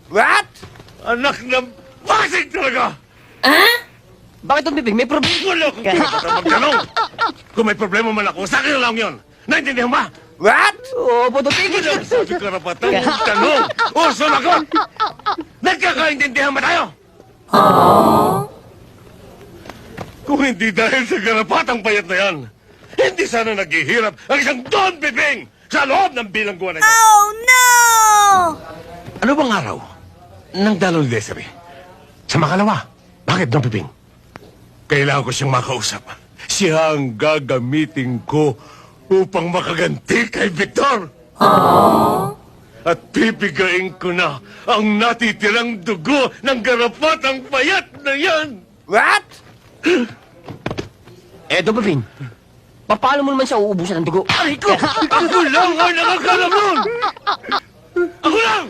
What? Anak ng basig talaga! Bakit Don Piping? May problema. Wala akong karapatan magtanong! Kung may problema man ako, sa akin na lang yun! Naintindihan ba? What? Opo, Don Piping. Wala akong sabi karapatan magtanong! O, sumagot! Nagkakaintindihan ba tayo? Kung hindi dahil sa karapatang payat na yan, hindi sana naghihirap ang isang Don Piping sa loob ng bilangguan na ito. Oh, no! Ano bang araw ng dalo ni Desiree? Sa makalawa. Bakit, Don Piping? Kailangan ko siyang makausap. Siya ang gagamitin ko upang makaganti kay Victor. At pipigain ko na ang natitirang dugo ng garapatang payat na yan. What? Don Piping. Paano mo naman siya uubusan ng dugo? Aray ko! Ako lang ang nakakalam nun! Ako lang!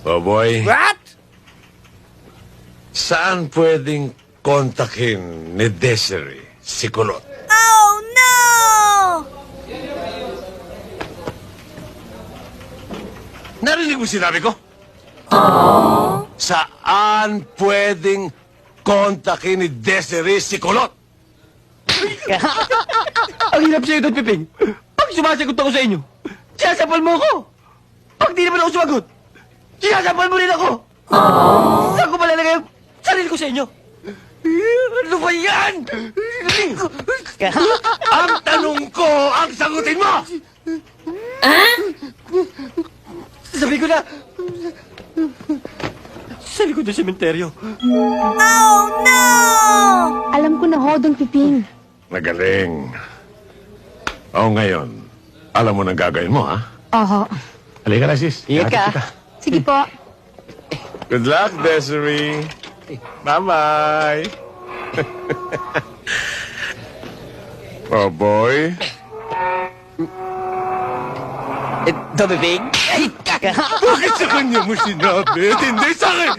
Boboy, What? saan pwedeng kontakin ni Desiree si Kulot? Oh, no! Narinig mo sinabi ko? Saan pwedeng kontakin ni Desiree si Kulot? Ang hirap sa'yo, Don Piping. Pag sumasagot ako sa inyo, sinasampal mo ako. Pag di naman ako sumagot, sinasampal mo rin ako. Saan ko malalagay ang sarili ko sa inyo? Ano ba yan? Ang tanong ko, ang sagutin mo! Sabi ko na, sa likod ng sementeryo. Oh, no! Alam ko na ho, Don Piping. Magaling. O ngayon, alam mo nang gagawin mo, ha? Oho. Halika na, sis. Ingat ka. Hatid kita. Sige po. Good luck, Desiree. Bye-bye. Oh, boy. Don Piping? Bakit sa kanya mo sinabi at hindi sa akin?